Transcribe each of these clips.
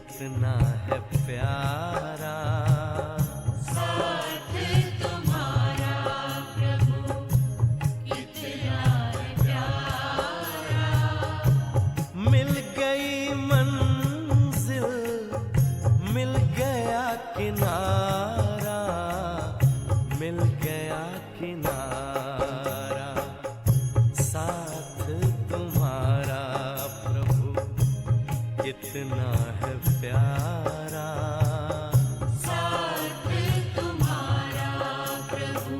कितना है प्यारा। साथ तुम्हारा प्रभु कितना है प्यारा। मिल गई मंजिल, मिल गया किनारा, मिल गया किनारा। साथ तुम्हारा प्रभु कितना है प्यारा। साथ तुम्हारा प्रभु।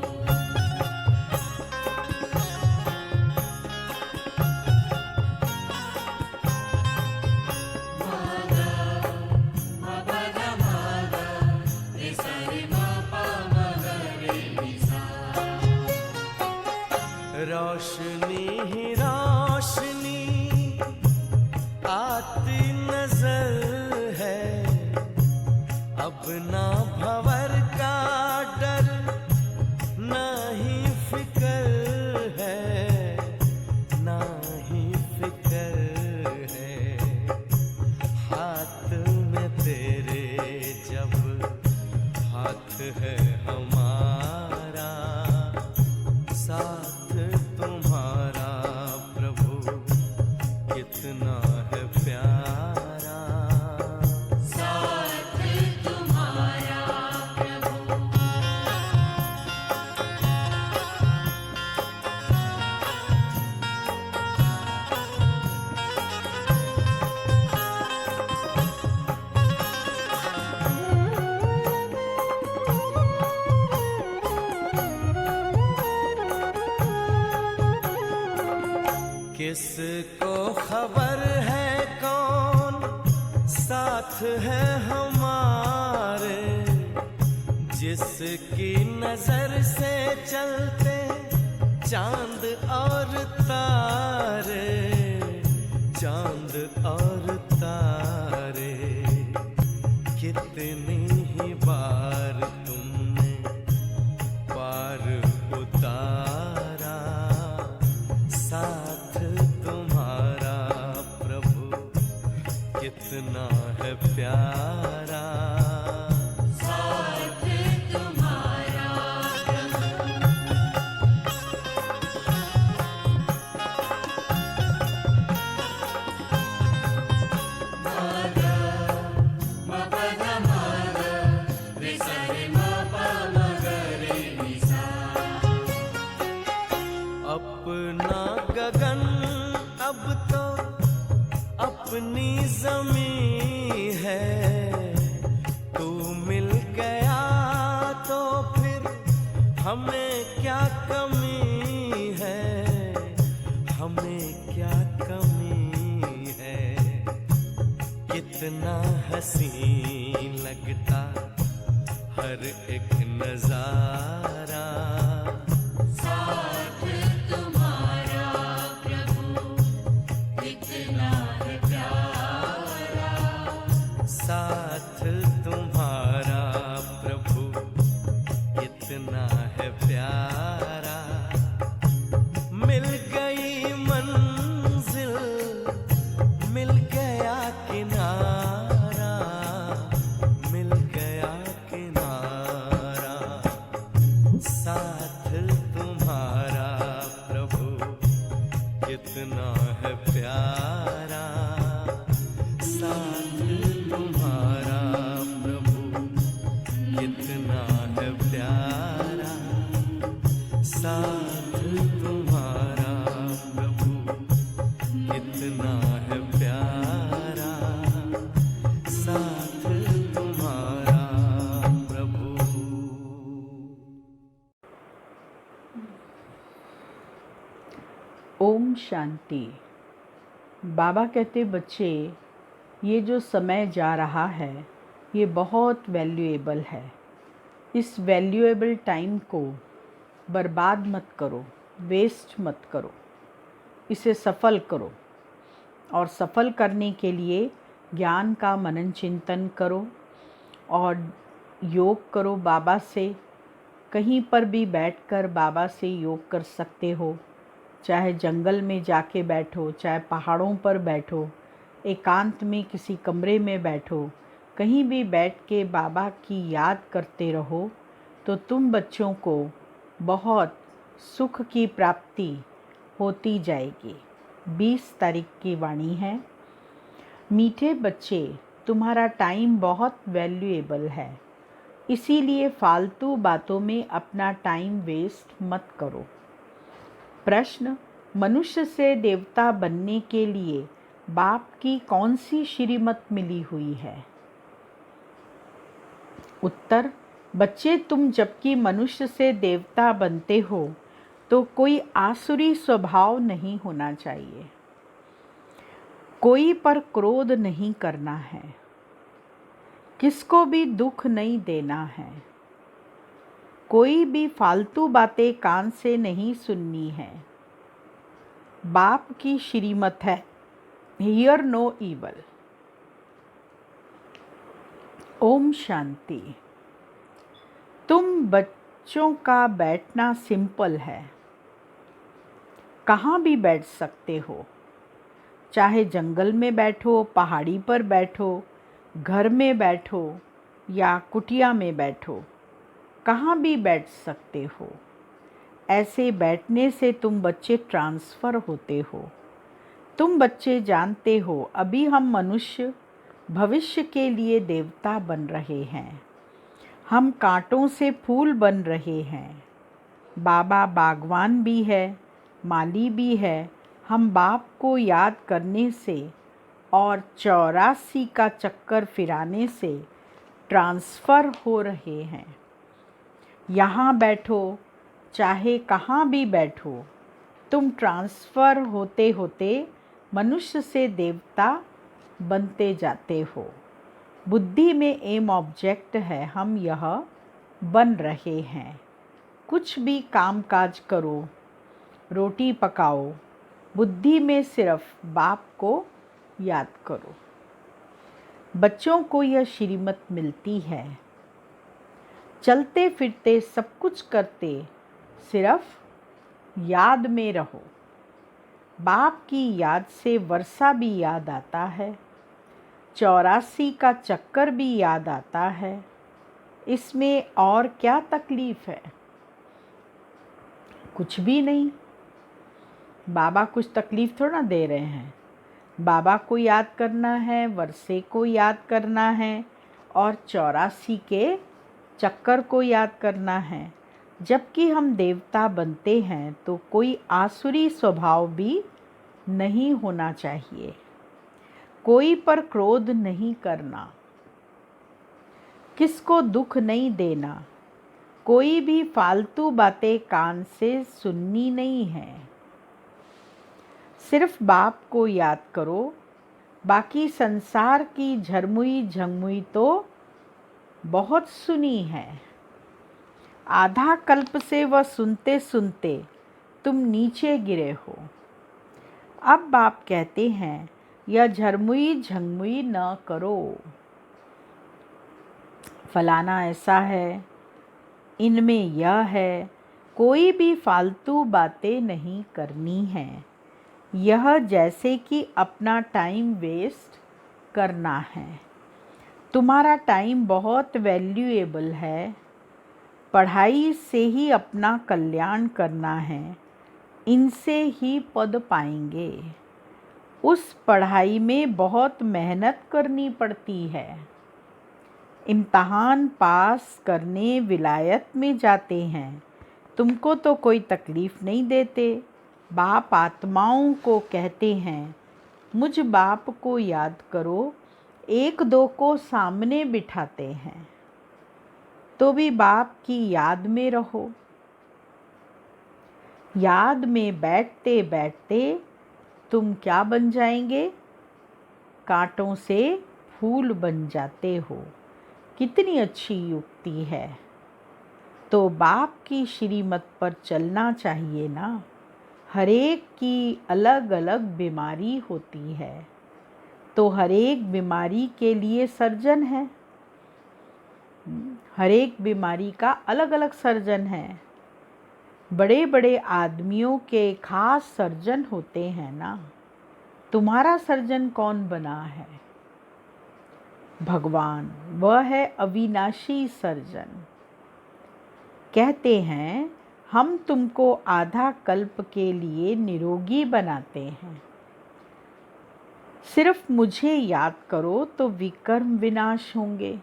रोशनी ही रोशनी आती नजर है, अब ना भंवर का डर, ना ही फिक्र है, ना ही फिक्र है। हाथ में तेरे जब हाथ है हमारा, साथ तुम्हारा प्रभु कितना है प्यारा। साथ तुम्हारा प्रभु। किसको खबर है कौन साथ है हमारे, जिसकी नजर से चलते चांद और तारे, चांद और तारे। कितनी ही बार तुमने पार उतारा, साथ तुम्हारा प्रभु कितना है प्यारा। साथ तुम्हारा प्रभु। अपना गगन अब तो अपनी जमीन है, तू मिल गया तो फिर हमें क्या कमी है, हमें क्या कमी है। कितना हसीन लगता हर एक नजारा, साथ तुम्हारा प्रभु कितना है प्यारा। साथ तुम्हारा प्रभु कितना है प्यारा। मिल गई मंजिल, मिल गया किनारा, मिल गया किनारा। साथ तुम्हारा प्रभु कितना है प्यारा। साथ तुम्हारा प्रभु कितना है प्यारा। साथ तुम्हारा प्रभु कितना है प्यारा। साथ तुम्हारा प्रभु। ओम शांति। बाबा कहते बच्चे, ये जो समय जा रहा है ये बहुत वैल्यूएबल है। इस वैल्यूएबल टाइम को बर्बाद मत करो, वेस्ट मत करो, इसे सफल करो। और सफल करने के लिए ज्ञान का मनन चिंतन करो और योग करो बाबा से। कहीं पर भी बैठकर बाबा से योग कर सकते हो, चाहे जंगल में जाके बैठो, चाहे पहाड़ों पर बैठो, एकांत में किसी कमरे में बैठो, कहीं भी बैठ के बाबा की याद करते रहो, तो तुम बच्चों को बहुत सुख की प्राप्ति होती जाएगी। 20 तारीख की वाणी है। मीठे बच्चे, तुम्हारा टाइम बहुत वैल्यूएबल है, इसीलिए फालतू बातों में अपना टाइम वेस्ट मत करो। प्रश्न, मनुष्य से देवता बनने के लिए बाप की कौन सी श्रीमत मिली हुई है? उत्तर, बच्चे, तुम जबकि मनुष्य से देवता बनते हो तो कोई आसुरी स्वभाव नहीं होना चाहिए। कोई पर क्रोध नहीं करना है, किसको भी दुख नहीं देना है, कोई भी फालतू बातें कान से नहीं सुननी है। बाप की श्रीमत है, here no evil. Om Shanti. तुम बच्चों का बैठना सिंपल है, कहाँ भी बैठ सकते हो, चाहे जंगल में बैठो, पहाड़ी पर बैठो, घर में बैठो या कुटिया में बैठो, कहाँ भी बैठ सकते हो। ऐसे बैठने से तुम बच्चे ट्रांसफ़र होते हो। तुम बच्चे जानते हो, अभी हम मनुष्य भविष्य के लिए देवता बन रहे हैं। हम कांटों से फूल बन रहे हैं। बाबा बागवान भी है, माली भी है। हम बाप को याद करने से और 84 का चक्कर फिराने से ट्रांसफ़र हो रहे हैं। यहाँ बैठो, चाहे कहाँ भी बैठो, तुम ट्रांसफ़र होते होते मनुष्य से देवता बनते जाते हो। बुद्धि में एम ऑब्जेक्ट है, हम यह बन रहे हैं। कुछ भी काम काज करो, रोटी पकाओ, बुद्धि में सिर्फ बाप को याद करो। बच्चों को यह श्रीमत मिलती है, चलते फिरते सब कुछ करते सिर्फ याद में रहो। बाप की याद से वर्षा भी याद आता है, 84 का चक्कर भी याद आता है। इसमें और क्या तकलीफ है? कुछ भी नहीं। बाबा कुछ तकलीफ थोड़ा दे रहे हैं। बाबा को याद करना है, वर्षे को याद करना है और 84 के चक्कर को याद करना है। जबकि हम देवता बनते हैं तो कोई आसुरी स्वभाव भी नहीं होना चाहिए। कोई पर क्रोध नहीं करना, किसको दुख नहीं देना, कोई भी फालतू बातें कान से सुननी नहीं है। सिर्फ बाप को याद करो, बाकी संसार की झरमुई झंगमुई तो बहुत सुनी है। आधा कल्प से वह सुनते सुनते तुम नीचे गिरे हो। अब बाप कहते हैं, यह झरमुई झंगमुई न करो। फलाना ऐसा है, इनमें यह है, कोई भी फालतू बातें नहीं करनी है। यह जैसे कि अपना टाइम वेस्ट करना है। तुम्हारा टाइम बहुत वैल्यूएबल है। पढ़ाई से ही अपना कल्याण करना है, इनसे ही पद पाएंगे। उस पढ़ाई में बहुत मेहनत करनी पड़ती है। इम्तहान पास करने विलायत में जाते हैं। तुमको तो कोई तकलीफ़ नहीं देते। बाप आत्माओं को कहते हैं, मुझ बाप को याद करो। एक दो को सामने बिठाते हैं तो भी बाप की याद में रहो। याद में बैठते बैठते तुम क्या बन जाएंगे? कांटों से फूल बन जाते हो। कितनी अच्छी युक्ति है। तो बाप की श्रीमत पर चलना चाहिए ना। हरेक की अलग अलग बीमारी होती है, तो हरेक बीमारी के लिए सर्जन है। हरेक बीमारी का अलग अलग सर्जन है। बड़े बड़े आदमियों के खास सर्जन होते हैं ना। तुम्हारा सर्जन कौन बना है? भगवान, वह है अविनाशी सर्जन। कहते हैं हम तुमको आधा कल्प के लिए निरोगी बनाते हैं। सिर्फ मुझे याद करो तो विकर्म विनाश होंगे।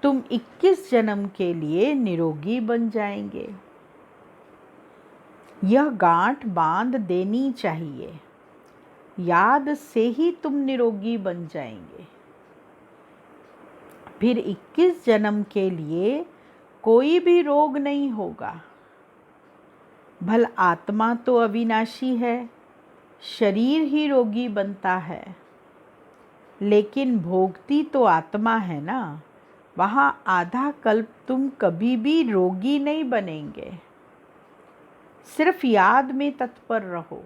तुम 21 जन्म के लिए निरोगी बन जाएंगे। यह गांठ बांध देनी चाहिए। याद से ही तुम निरोगी बन जाएंगे। फिर 21 जन्म के लिए कोई भी रोग नहीं होगा। भल आत्मा तो अविनाशी है, शरीर ही रोगी बनता है, लेकिन भोगती तो आत्मा है ना। वहाँ आधा कल्प तुम कभी भी रोगी नहीं बनेंगे। सिर्फ याद में तत्पर रहो।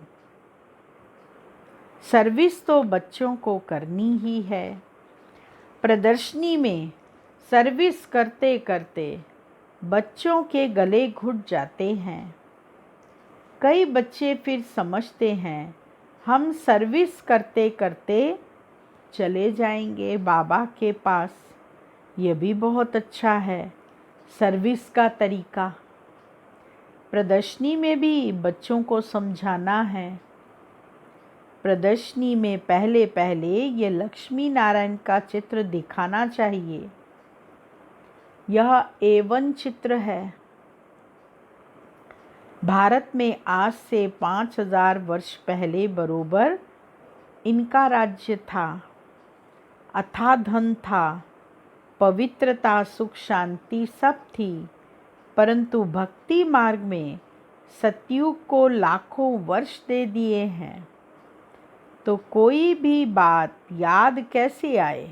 सर्विस तो बच्चों को करनी ही है। प्रदर्शनी में सर्विस करते करते बच्चों के गले घुट जाते हैं। कई बच्चे फिर समझते हैं हम सर्विस करते करते चले जाएंगे बाबा के पास। यह भी बहुत अच्छा है सर्विस का तरीका। प्रदर्शनी में भी बच्चों को समझाना है। प्रदर्शनी में पहले पहले ये लक्ष्मी नारायण का चित्र दिखाना चाहिए। यह A1 चित्र है। भारत में आज से 5000 वर्ष पहले बरोबर इनका राज्य था। अथाह धन था, पवित्रता, सुख, शांति सब थी, परंतु भक्ति मार्ग में सतयुग को लाखों वर्ष दे दिए हैं। तो कोई भी बात याद कैसे आए?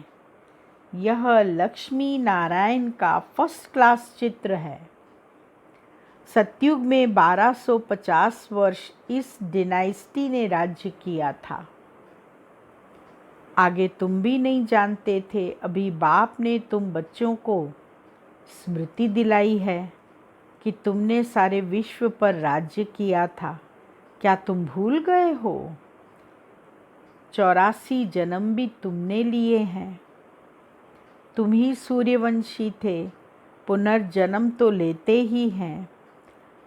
यह लक्ष्मी नारायण का फर्स्ट क्लास चित्र है। सतयुग में 1250 वर्ष इस डिनाइस्टी ने राज्य किया था। आगे तुम भी नहीं जानते थे। अभी बाप ने तुम बच्चों को स्मृति दिलाई है कि तुमने सारे विश्व पर राज्य किया था। क्या तुम भूल गए हो? 84 जन्म भी तुमने लिए हैं। तुम ही सूर्यवंशी थे, पुनर्जन्म तो लेते ही हैं।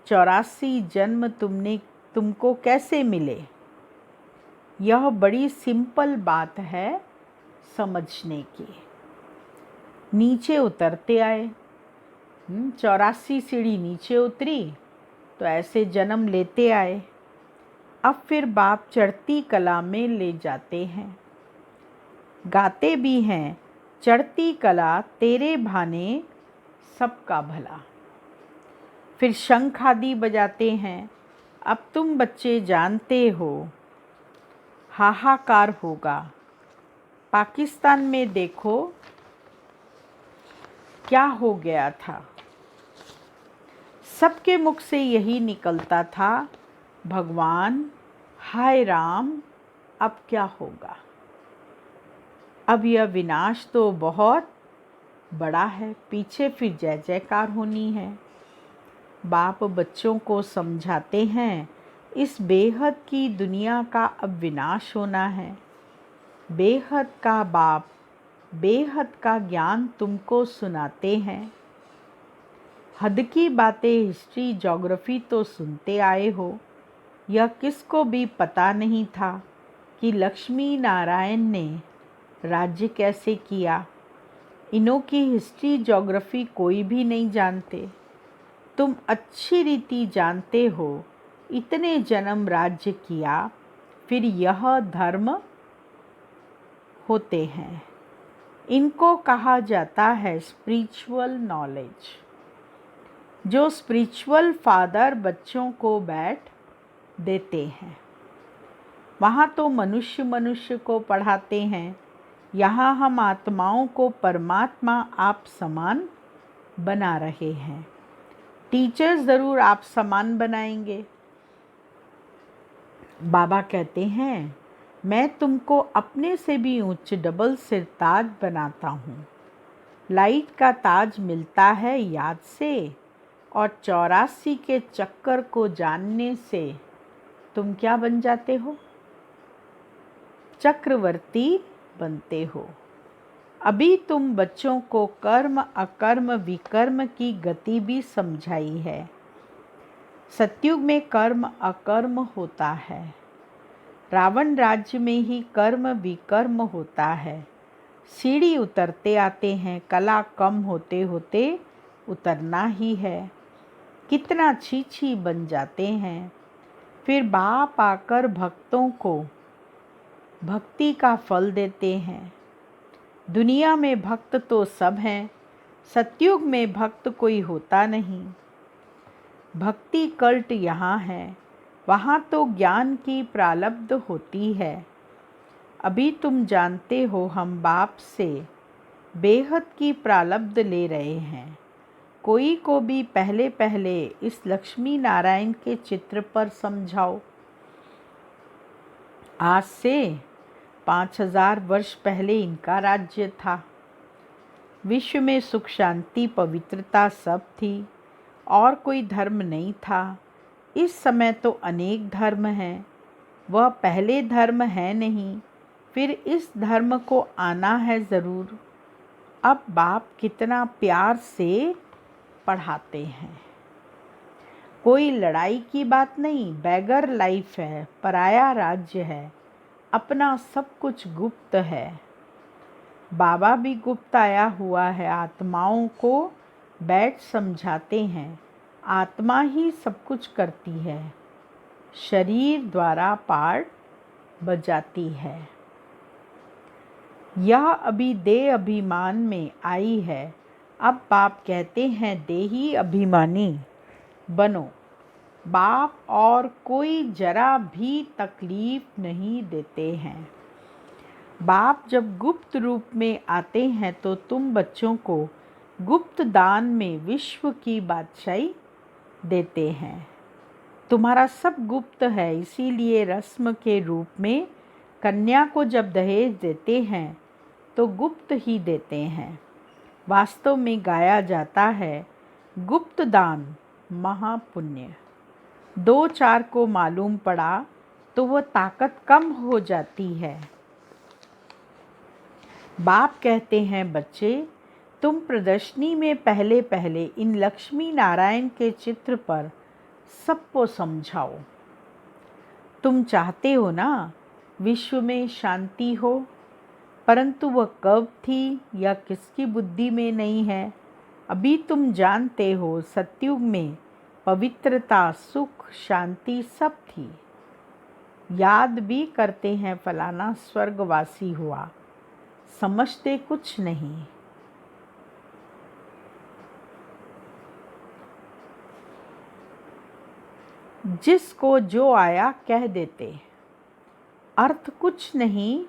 84 जन्म तुमको कैसे मिले? यह बड़ी सिंपल बात है समझने की। नीचे उतरते आए, 84 सीढ़ी नीचे उतरी तो ऐसे जन्म लेते आए। अब फिर बाप चढ़ती कला में ले जाते हैं। गाते भी हैं चढ़ती कला तेरे भाने सबका भला। फिर शंख आदि बजाते हैं। अब तुम बच्चे जानते हो हाहाकार होगा। पाकिस्तान में देखो क्या हो गया था। सबके मुख से यही निकलता था, भगवान, हाय राम, अब क्या होगा? अब यह विनाश तो बहुत बड़ा है, पीछे फिर जय जयकार होनी है। बाप बच्चों को समझाते हैं इस बेहद की दुनिया का अब विनाश होना है। बेहद का बाप बेहद का ज्ञान तुमको सुनाते हैं। हद की बातें हिस्ट्री ज्योग्राफी तो सुनते आए हो। यह किसको भी पता नहीं था कि लक्ष्मी नारायण ने राज्य कैसे किया। इनों की हिस्ट्री ज्योग्राफी कोई भी नहीं जानते। तुम अच्छी रीति जानते हो इतने जन्म राज्य किया, फिर यह धर्म होते हैं। इनको कहा जाता है स्पिरिचुअल नॉलेज। जो स्पिरिचुअल फादर बच्चों को बैठ देते हैं। वहाँ तो मनुष्य मनुष्य को पढ़ाते हैं, यहाँ हम आत्माओं को परमात्मा आप समान बना रहे हैं। टीचर्स ज़रूर आप समान बनाएंगे। बाबा कहते हैं मैं तुमको अपने से भी उच्च डबल सिर ताज बनाता हूँ। लाइट का ताज मिलता है याद से, और 84 के चक्कर को जानने से। तुम क्या बन जाते हो? चक्रवर्ती बनते हो। अभी तुम बच्चों को कर्म अकर्म विकर्म की गति भी समझाई है। सतयुग में कर्म अकर्म होता है। रावण राज्य में ही कर्म विकर्म होता है। सीढ़ी उतरते आते हैं, कला कम होते होते उतरना ही है। कितना छी बन जाते हैं। फिर बाप आकर भक्तों को भक्ति का फल देते हैं। दुनिया में भक्त तो सब हैं, सतयुग में भक्त कोई होता नहीं। भक्ति कल्ट यहाँ है, वहाँ तो ज्ञान की प्रारब्ध होती है। अभी तुम जानते हो हम बाप से बेहद की प्रारब्ध ले रहे हैं। कोई को भी पहले पहले इस लक्ष्मी नारायण के चित्र पर समझाओ। आज से 5000 वर्ष पहले इनका राज्य था। विश्व में सुख शांति पवित्रता सब थी और कोई धर्म नहीं था। इस समय तो अनेक धर्म हैं। वह पहले धर्म है नहीं, फिर इस धर्म को आना है ज़रूर। अब बाप कितना प्यार से पढ़ाते हैं। कोई लड़ाई की बात नहीं, बैगर लाइफ है, पराया राज्य है, अपना सब कुछ गुप्त है। बाबा भी गुप्त आया हुआ है। आत्माओं को बैठ समझाते हैं। आत्मा ही सब कुछ करती है, शरीर द्वारा पार्ट बजाती है। यह अभी देह अभिमान में आई है। अब बाप कहते हैं देही अभिमानी बनो। बाप और कोई जरा भी तकलीफ नहीं देते हैं। बाप जब गुप्त रूप में आते हैं तो तुम बच्चों को गुप्त दान में विश्व की बादशाही देते हैं। तुम्हारा सब गुप्त है, इसीलिए रस्म के रूप में कन्या को जब दहेज देते हैं तो गुप्त ही देते हैं। वास्तव में गाया जाता है गुप्त दान महापुण्य। 2-4 को मालूम पड़ा तो वह ताकत कम हो जाती है। बाप कहते हैं बच्चे, तुम प्रदर्शनी में पहले पहले इन लक्ष्मी नारायण के चित्र पर सबको समझाओ। तुम चाहते हो ना विश्व में शांति हो, परंतु वह कब थी या किसकी बुद्धि में नहीं है। अभी तुम जानते हो सतयुग में पवित्रता सुख शांति सब थी। याद भी करते हैं फलाना स्वर्गवासी हुआ, समझते कुछ नहीं। जिसको जो आया कह देते, अर्थ कुछ नहीं।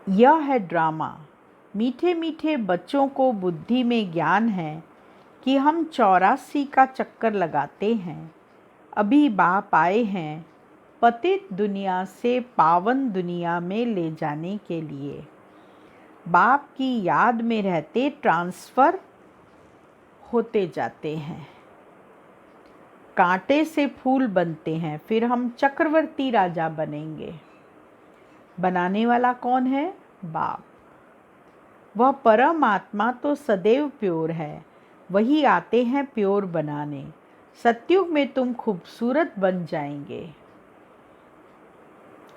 यह है ड्रामा। मीठे मीठे बच्चों को बुद्धि में ज्ञान है कि हम 84 का चक्कर लगाते हैं। अभी बाप आए हैं पतित दुनिया से पावन दुनिया में ले जाने के लिए। बाप की याद में रहते ट्रांसफ़र होते जाते हैं। कांटे से फूल बनते हैं, फिर हम चक्रवर्ती राजा बनेंगे। बनाने वाला कौन है? बाप। वह परमात्मा तो सदैव प्योर है, वही आते हैं प्योर बनाने। सतयुग में तुम खूबसूरत बन जाएंगे।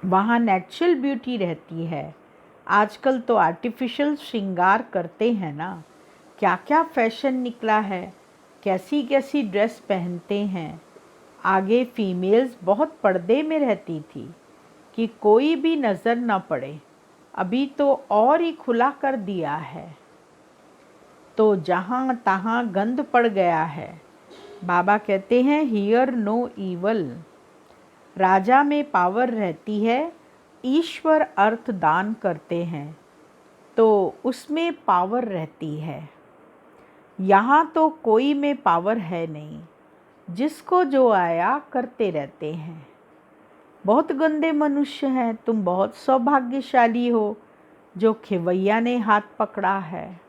वहाँ नेचुरल ब्यूटी रहती है। आजकल तो आर्टिफिशियल श्रृंगार करते हैं ना। क्या क्या फैशन निकला है, कैसी कैसी ड्रेस पहनते हैं। आगे फीमेल्स बहुत पर्दे में रहती थी कि कोई भी नज़र न पड़े। अभी तो और ही खुला कर दिया है, तो जहाँ तहाँ गंद पड़ गया है। बाबा कहते हैं हियर नो ईवल। राजा में पावर रहती है, ईश्वर अर्थ दान करते हैं तो उसमें पावर रहती है। यहाँ तो कोई में पावर है नहीं, जिसको जो आया करते रहते हैं। बहुत गंदे मनुष्य हैं। तुम बहुत सौभाग्यशाली हो जो खेवैया ने हाथ पकड़ा है।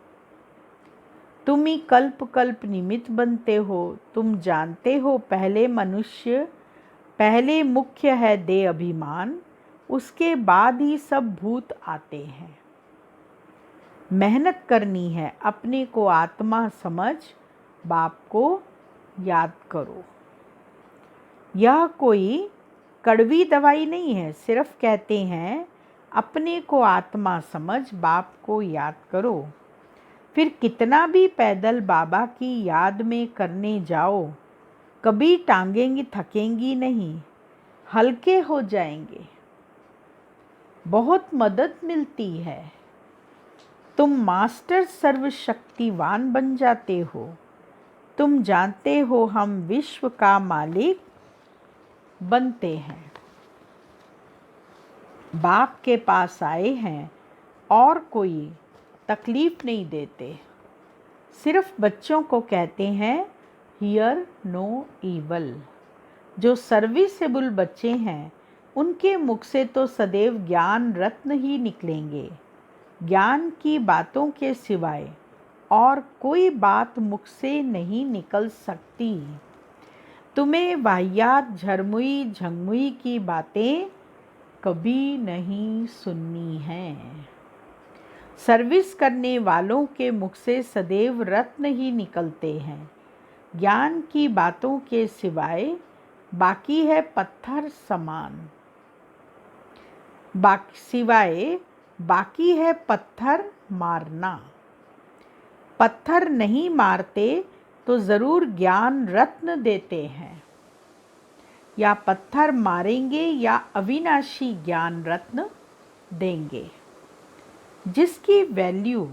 तुम ही कल्प कल्प निमित्त बनते हो। तुम जानते हो पहले मनुष्य पहले मुख्य है देह अभिमान, उसके बाद ही सब भूत आते हैं। मेहनत करनी है, अपने को आत्मा समझ, बाप को याद करो। यह कोई कड़वी दवाई नहीं है, सिर्फ कहते हैं अपने को आत्मा समझ, बाप को याद करो। फिर कितना भी पैदल बाबा की याद में करने जाओ, कभी टांगें थकेंगी नहीं, हल्के हो जाएंगे। बहुत मदद मिलती है। तुम मास्टर सर्वशक्तिवान बन जाते हो। तुम जानते हो हम विश्व का मालिक बनते हैं। बाप के पास आए हैं और कोई तकलीफ नहीं देते, सिर्फ बच्चों को कहते हैं हियर नो ईवल। जो सर्विसेबल बच्चे हैं उनके मुख से तो सदैव ज्ञान रत्न ही निकलेंगे। ज्ञान की बातों के सिवाय और कोई बात मुख से नहीं निकल सकती। तुम्हें वाहियात झरमुई झंगमुई की बातें कभी नहीं सुननी हैं। सर्विस करने वालों के मुख से सदैव रत्न ही निकलते हैं। ज्ञान की बातों के सिवाय बाकी है पत्थर समान। बाकी है पत्थर मारना। पत्थर नहीं मारते तो ज़रूर ज्ञान रत्न देते हैं। या पत्थर मारेंगे या अविनाशी ज्ञान रत्न देंगे, जिसकी वैल्यू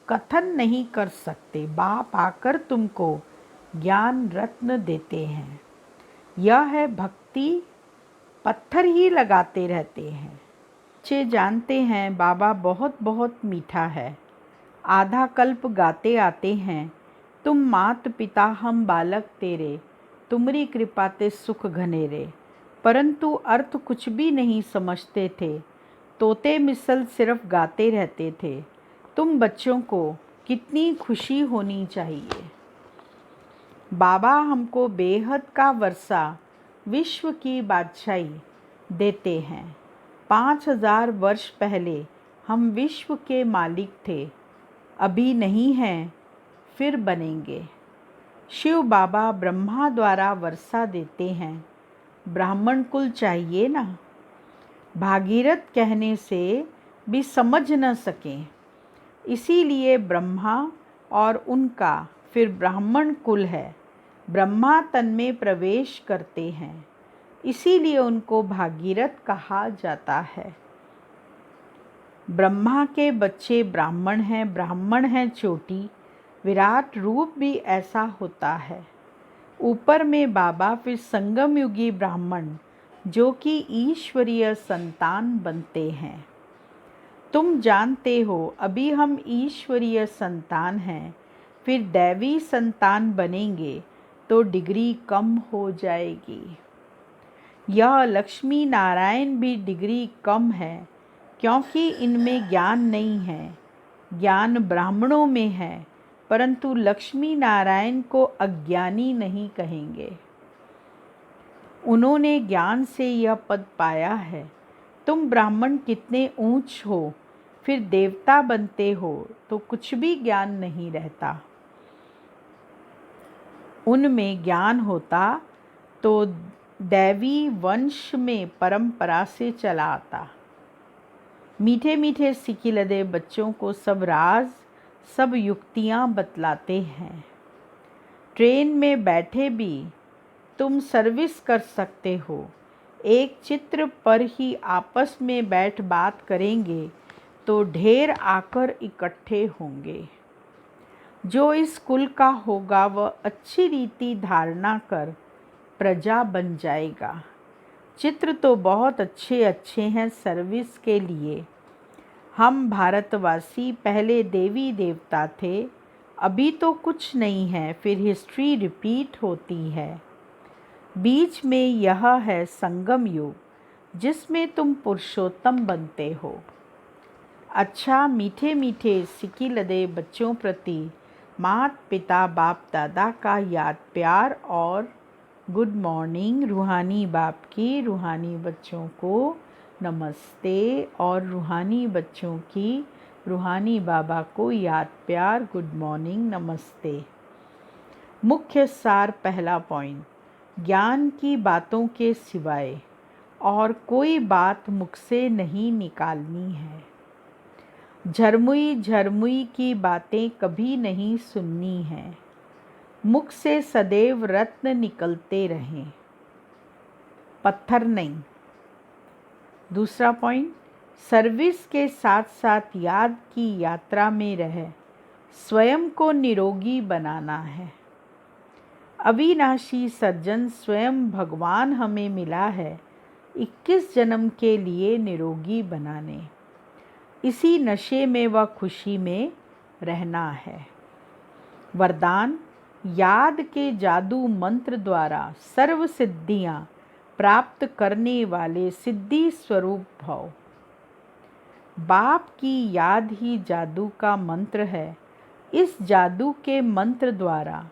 कथन नहीं कर सकते। बाप आकर तुमको ज्ञान रत्न देते हैं। यह है भक्ति। पत्थर ही लगाते रहते हैं। बच्चे जानते हैं बाबा बहुत बहुत मीठा है। आधा कल्प गाते आते हैं, तुम मात पिता हम बालक तेरे, तुम्हारी कृपा ते सुख घनेरे। परंतु अर्थ कुछ भी नहीं समझते थे, तोते मिसल सिर्फ गाते रहते थे। तुम बच्चों को कितनी खुशी होनी चाहिए। बाबा हमको बेहद का वर्षा विश्व की बादशाही देते हैं। 5000 वर्ष पहले हम विश्व के मालिक थे, अभी नहीं हैं, फिर बनेंगे। शिव बाबा ब्रह्मा द्वारा वर्षा देते हैं। ब्राह्मण कुल चाहिए ना। भागीरथ कहने से भी समझ न सकें, इसीलिए ब्रह्मा और उनका फिर ब्राह्मण कुल है। ब्रह्मा तन में प्रवेश करते हैं, इसीलिए उनको भागीरथ कहा जाता है। ब्रह्मा के बच्चे ब्राह्मण हैं, ब्राह्मण हैं चोटी। विराट रूप भी ऐसा होता है। ऊपर में बाबा, फिर संगम युगी ब्राह्मण जो कि ईश्वरीय संतान बनते हैं। तुम जानते हो अभी हम ईश्वरीय संतान हैं, फिर दैवी संतान बनेंगे तो डिग्री कम हो जाएगी। यह लक्ष्मी नारायण भी डिग्री कम है, क्योंकि इनमें ज्ञान नहीं है। ज्ञान ब्राह्मणों में है, परंतु लक्ष्मी नारायण को अज्ञानी नहीं कहेंगे। उन्होंने ज्ञान से यह पद पाया है। तुम ब्राह्मण कितने ऊंच हो, फिर देवता बनते हो तो कुछ भी ज्ञान नहीं रहता। उनमें ज्ञान होता तो दैवी वंश में परंपरा से चला आता। मीठे मीठे सिकिलदे बच्चों को सब राज, सब युक्तियाँ बतलाते हैं। ट्रेन में बैठे भी तुम सर्विस कर सकते हो। एक चित्र पर ही आपस में बैठ बात करेंगे तो ढेर आकर इकट्ठे होंगे। जो इस कुल का होगा वह अच्छी रीति धारणा कर प्रजा बन जाएगा। चित्र तो बहुत अच्छे अच्छे हैं सर्विस के लिए। हम भारतवासी पहले देवी देवता थे, अभी तो कुछ नहीं है, फिर हिस्ट्री रिपीट होती है। बीच में यह है संगम युग, जिसमें तुम पुरुषोत्तम बनते हो। अच्छा, मीठे मीठे सिकिलदे बच्चों प्रति मात पिता बाप दादा का याद प्यार और गुड मॉर्निंग। रूहानी बाप की रूहानी बच्चों को नमस्ते और रूहानी बच्चों की रूहानी बाबा को याद प्यार गुड मॉर्निंग नमस्ते। मुख्य सार पहला पॉइंट, ज्ञान की बातों के सिवाय और कोई बात मुख से नहीं निकालनी है। झरमुई झरमुई की बातें कभी नहीं सुननी हैं। मुख से सदैव रत्न निकलते रहें, पत्थर नहीं। दूसरा पॉइंट, सर्विस के साथ साथ याद की यात्रा में रह स्वयं को निरोगी बनाना है। अविनाशी सर्जन स्वयं भगवान हमें मिला है 21 जन्म के लिए निरोगी बनाने। इसी नशे में व खुशी में रहना है। वरदान, याद के जादू मंत्र द्वारा सर्व सिद्धियां प्राप्त करने वाले सिद्धि स्वरूप भव। बाप की याद ही जादू का मंत्र है। इस जादू के मंत्र द्वारा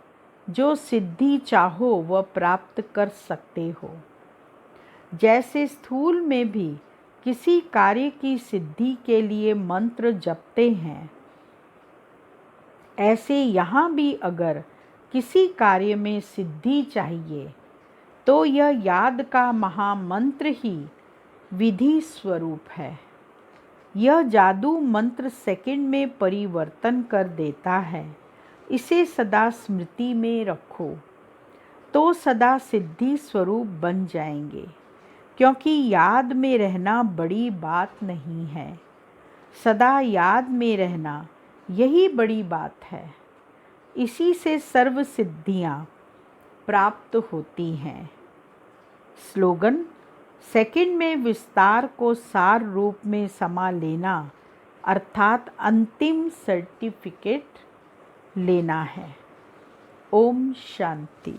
जो सिद्धि चाहो वह प्राप्त कर सकते हो। जैसे स्थूल में भी किसी कार्य की सिद्धि के लिए मंत्र जपते हैं, ऐसे यहाँ भी अगर किसी कार्य में सिद्धि चाहिए तो यह याद का महामंत्र ही विधि स्वरूप है। यह जादू मंत्र सेकंड में परिवर्तन कर देता है। इसे सदा स्मृति में रखो तो सदा सिद्धि स्वरूप बन जाएंगे, क्योंकि याद में रहना बड़ी बात नहीं है। सदा याद में रहना यही बड़ी बात है। इसी से सर्व सिद्धियां प्राप्त होती हैं। स्लोगन, सेकंड में विस्तार को सार रूप में समा लेना अर्थात अंतिम सर्टिफिकेट लेना है। ओम शांति।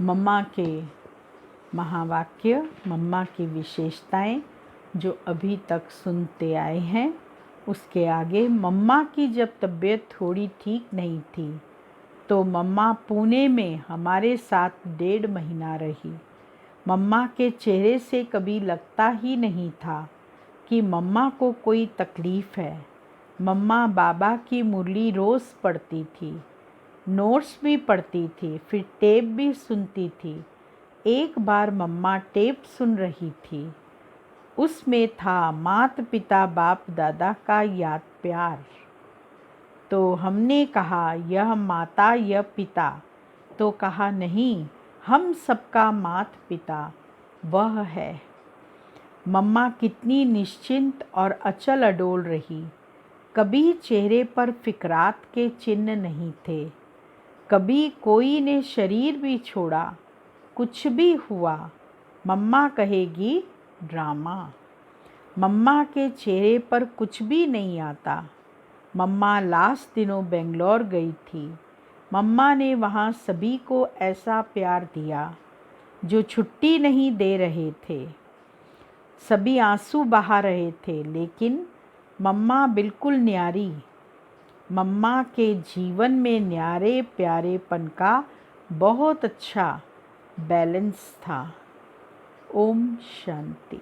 मम्मा के महावाक्य, मम्मा की विशेषताएं जो अभी तक सुनते आए हैं, उसके आगे मम्मा की जब तबीयत थोड़ी ठीक नहीं थी तो मम्मा पुणे में हमारे साथ 1.5 महीना रही। मम्मा के चेहरे से कभी लगता ही नहीं था कि मम्मा को कोई तकलीफ़ है। मम्मा बाबा की मुरली रोज़ पढ़ती थी, नोट्स भी पढ़ती थी, फिर टेप भी सुनती थी। एक बार मम्मा टेप सुन रही थी, उसमें था माता पिता बाप दादा का याद प्यार। तो हमने कहा यह माता यह पिता, तो कहा नहीं, हम सबका माता पिता वह है। मम्मा कितनी निश्चिंत और अचल अडोल रही। कभी चेहरे पर फिकरात के चिन्ह नहीं थे। कभी कोई ने शरीर भी छोड़ा, कुछ भी हुआ, मम्मा कहेगी ड्रामा। मम्मा के चेहरे पर कुछ भी नहीं आता। मम्मा लास्ट दिनों बेंगलोर गई थी। मम्मा ने वहाँ सभी को ऐसा प्यार दिया जो छुट्टी नहीं दे रहे थे। सभी आंसू बहा रहे थे, लेकिन मम्मा बिल्कुल न्यारी। मम्मा के जीवन में न्यारे प्यारेपन का बहुत अच्छा बैलेंस था। ओम शांति।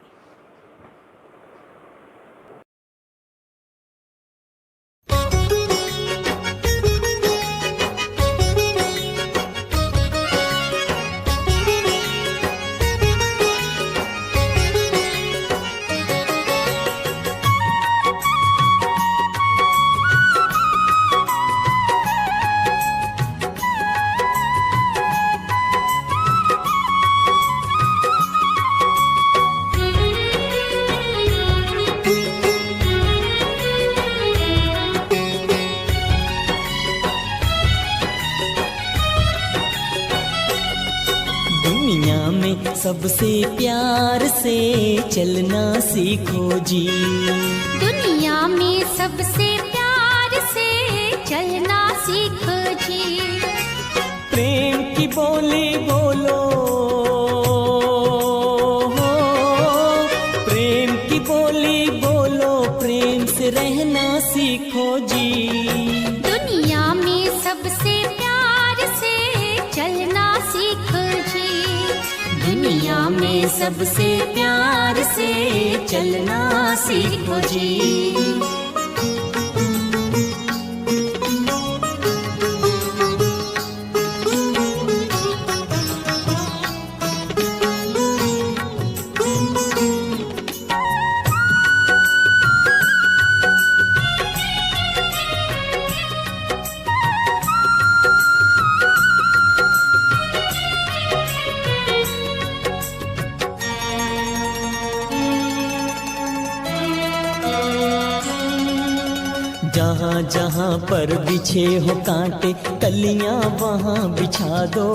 सबसे प्यार से चलना सीखो जी। दुनिया में सबसे प्यार से चलना सीखो जी। प्रेम की बोली बोलो, प्रेम की बोली बोलो, प्रेम से सबसे प्यार से चलना सीखो जी। जहाँ जहाँ पर बिछे हो कांटे कलियां वहाँ बिछा दो,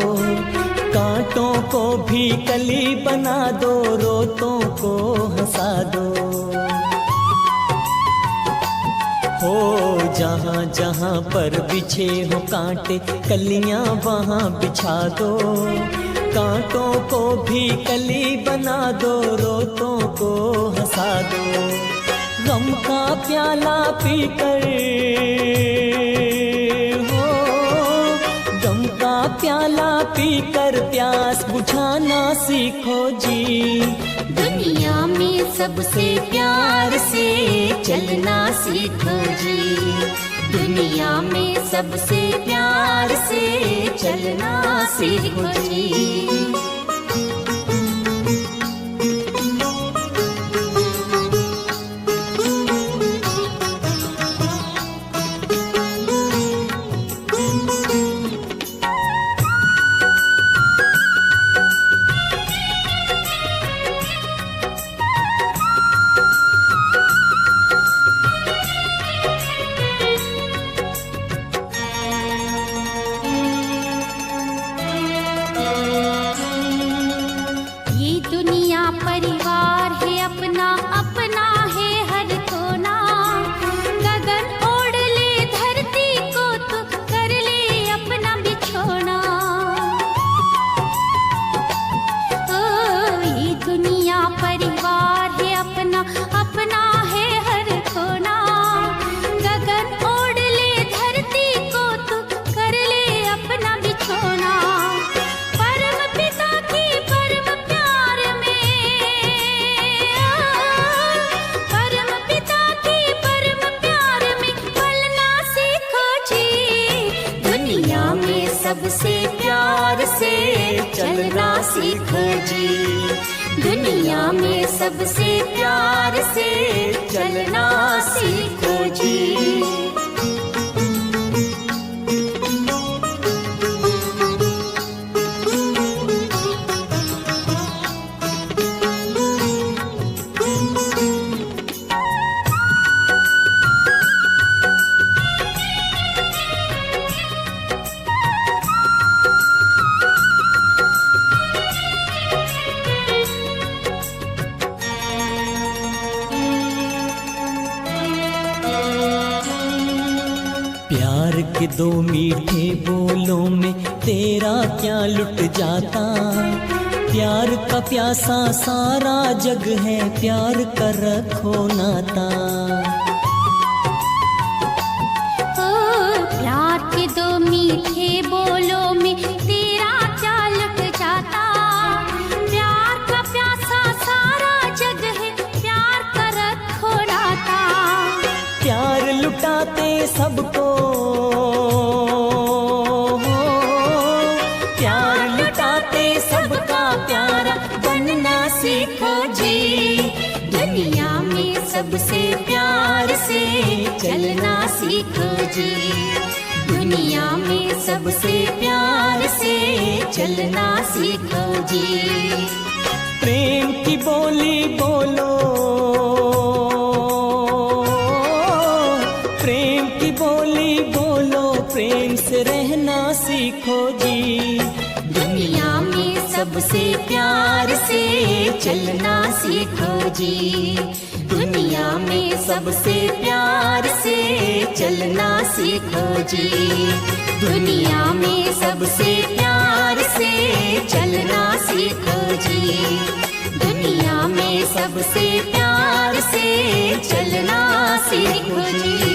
कांटों को भी कली बना दो, रोतों को हंसा दो। हो जहाँ जहाँ पर बिछे हो कांटे कलियां वहाँ बिछा दो, कांटों को भी कली बना दो, रोतों को हंसा दो। गम का प्याला पीकर हो, गम का प्याला पीकर प्यास बुझाना सीखो जी। दुनिया में सबसे प्यार से चलना सीखो जी। दुनिया में सबसे प्यार से चलना सीखो जी। परिवार है अपना अपना है हर कोना, गगन ओढ़ ले धरती को तो कर ले अपना बिछोना। ओ ये दुनिया परिवार है अपना अपना है हर कोना, गगन ओढ़ ले धरती को तो कर ले अपना बिछोना। परम पिता की परम प्यार में, सबसे प्यार से चलना सीखो जी। दुनिया में सबसे प्यार से चलना सीखो जी। प्यार के दो मीठे बोलों में तेरा क्या लुट जाता, प्यार का प्यासा सारा जग है, प्यार का रखो नाता। ओ प्यार के दो मीठे बोलों में तेरा क्या लुट जाता, प्यार का प्यासा सारा जग है, प्यार का रखो नाता। प्यार लुटाते सबको, प्यार लुटाते सबका प्यारा बनना सीखो जी। दुनिया में सबसे प्यार से चलना सीखो जी। दुनिया में सबसे प्यार से चलना सीखो जी। प्रेम की बोली बोलो, प्रेम की बोली बोलो, प्रेम से रहना सीखो जी। दुनिया में सबसे प्यार से चलना सीखो जी। दुनिया में सबसे प्यार से चलना सीखो जी। दुनिया में सबसे प्यार से चलना सीखो जी। दुनिया में सबसे प्यार से चलना सीखो जी।